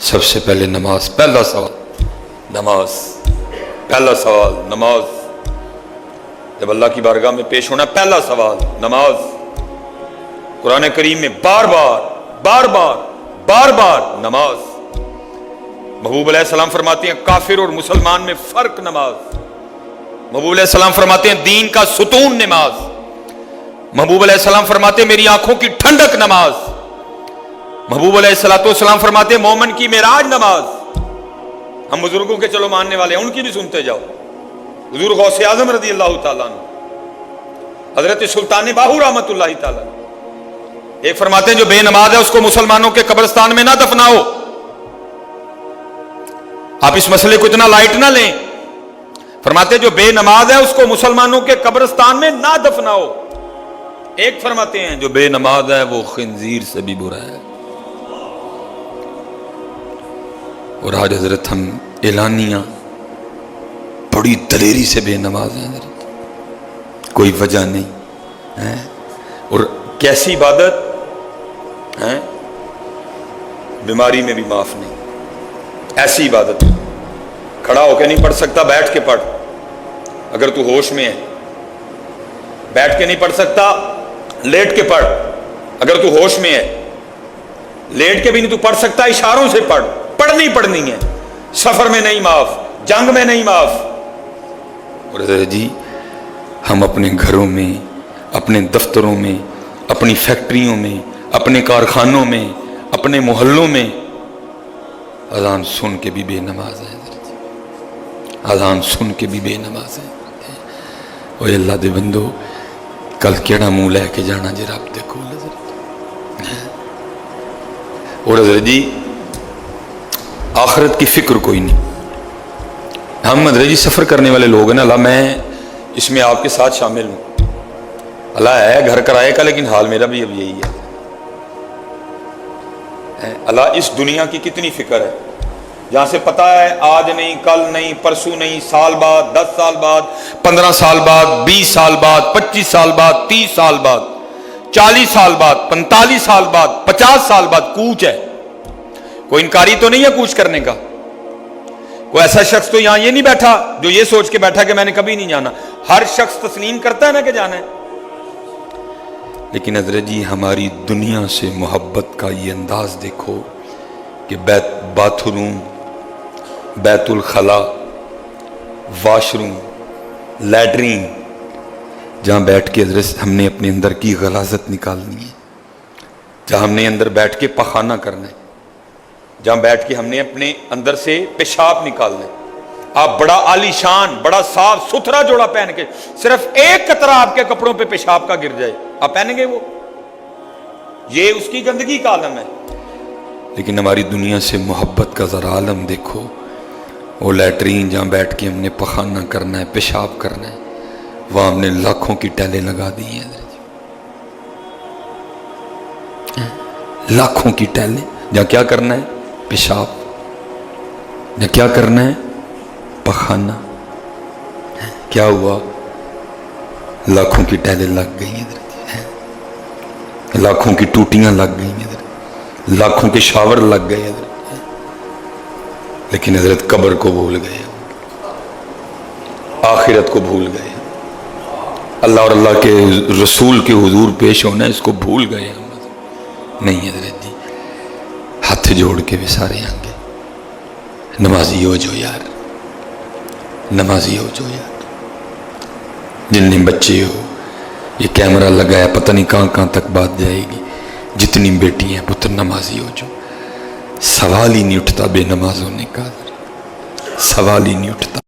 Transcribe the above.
سب سے پہلے نماز، پہلا سوال نماز، پہلا سوال نماز. جب اللہ کی بارگاہ میں پیش ہونا پہلا سوال نماز. قرآن کریم میں بار بار نماز. محبوب علیہ السلام فرماتے ہیں کافر اور مسلمان میں فرق نماز. محبوب علیہ السلام فرماتے ہیں دین کا ستون نماز. محبوب علیہ السلام فرماتے ہیں میری آنکھوں کی ٹھنڈک نماز. محبوب علیہ السلام فرماتے ہیں مومن کی معراج نماز. ہم بزرگوں کے چلو ماننے والے ہیں، ان کی بھی سنتے جاؤ. حضور غوث اعظم رضی اللہ تعالیٰ عنہ، حضرت سلطان باہو رحمۃ اللہ تعالیٰ ایک فرماتے ہیں جو بے نماز ہے اس کو مسلمانوں کے قبرستان میں نہ دفناؤ. آپ اس مسئلے کو اتنا لائٹ نہ لیں. فرماتے ہیں جو بے نماز ہے اس کو مسلمانوں کے قبرستان میں نہ دفناؤ. ایک فرماتے ہیں جو بے نماز ہے وہ خنزیر سے بھی برا ہے. اور آج حضرت ہم اعلانیہ بڑی دلیری سے بے نماز ہیں حضرت، کوئی وجہ نہیں ہے. اور کیسی عبادت ہے، بیماری میں بھی معاف نہیں. ایسی عبادت کھڑا ہو کے نہیں پڑھ سکتا، بیٹھ کے پڑھ. اگر تو ہوش میں ہے بیٹھ کے نہیں پڑھ سکتا، لیٹ کے پڑھ. اگر تو ہوش میں ہے لیٹ کے بھی نہیں تو پڑھ سکتا، اشاروں سے پڑھ. پڑھنی ہے. سفر میں نہیں معاف، جنگ میں نہیں معاف. اور جی ہم اپنے گھروں میں، اپنے دفتروں میں، اپنی فیکٹریوں میں، اپنے کارخانوں میں، اپنے محلوں میں اذان سن کے بھی بے نماز ہیں. اذان سن کے بھی بے نماز ہیں. اوے اللہ دے بندو، کل کیڑا منہ لے کے جانا جی رب دے کول حضرت. اور حضرت جی آخرت کی فکر کوئی نہیں. ہم حضرت جی سفر کرنے والے لوگ ہیں نا. اللہ میں اس میں آپ کے ساتھ شامل ہوں. اللہ ہے گھر کرائے کا، لیکن حال میرا بھی اب یہی ہے. اللہ اس دنیا کی کتنی فکر ہے، جہاں سے پتا ہے آج نہیں، کل نہیں، پرسوں نہیں، سال بعد، 10 سال بعد، 15 سال بعد، 20 سال بعد، 25 سال بعد، 30 سال بعد، 40 سال بعد، 45 سال بعد، 50 سال بعد کوچ ہے. کوئی انکاری تو نہیں ہے کوچ کرنے کا. کوئی ایسا شخص تو یہاں یہ نہیں بیٹھا جو یہ سوچ کے بیٹھا کہ میں نے کبھی نہیں جانا. ہر شخص تسلیم کرتا ہے نا کہ جانا ہے. لیکن حضرت جی ہماری دنیا سے محبت کا یہ انداز دیکھو کہ باتھ روم، بیت الخلا، واش روم، لیٹرین، جہاں بیٹھ کے حضرت ہم نے اپنے اندر کی غلاظت نکالنی ہے، جہاں ہم نے اندر بیٹھ کے پخانہ کرنا ہے، جہاں بیٹھ کے ہم نے اپنے اندر سے پیشاب نکالنا ہے. آپ بڑا عالی شان، بڑا صاف ستھرا جوڑا پہن کے صرف ایک قطرہ آپ کے کپڑوں پہ پیشاب کا گر جائے، آپ پہنیں گے وہ؟ یہ اس کی گندگی کا عالم ہے. لیکن ہماری دنیا سے محبت کا ذرا عالم دیکھو. وہ لیٹرین جہاں بیٹھ کے ہم نے پخانہ کرنا ہے، پیشاب کرنا ہے، وہاں ہم نے لاکھوں کی ٹیلیں لگا دی ہیں. لاکھوں کی ٹیلیں، جہاں کیا کرنا ہے؟ پیشاب. جہاں کیا کرنا ہے؟ پخانہ. کیا ہوا؟ لاکھوں کی ٹیلیں لگ گئی ہیں، لاکھوں کی ٹوٹیاں لگ گئی ہیں، لاکھوں کے شاور لگ گئے حضرت. لیکن حضرت قبر کو بھول گئے، آخرت کو بھول گئے، اللہ اور اللہ کے رسول کے حضور پیش ہونا ہے اس کو بھول گئے ہم. نہیں حضرت جی ہاتھ جوڑ کے بھی سارے آنگے نمازی ہو جو یار، نمازی ہو جو یار. جتنے بچے ہو یہ کیمرہ لگایا، پتہ نہیں کہاں کہاں تک بات جائے گی. جتنی بیٹی ہیں پتر نمازی ہو جو. سوال ہی نہیں اٹھتا بے نماز ہونے کا، سوال ہی نہیں اٹھتا.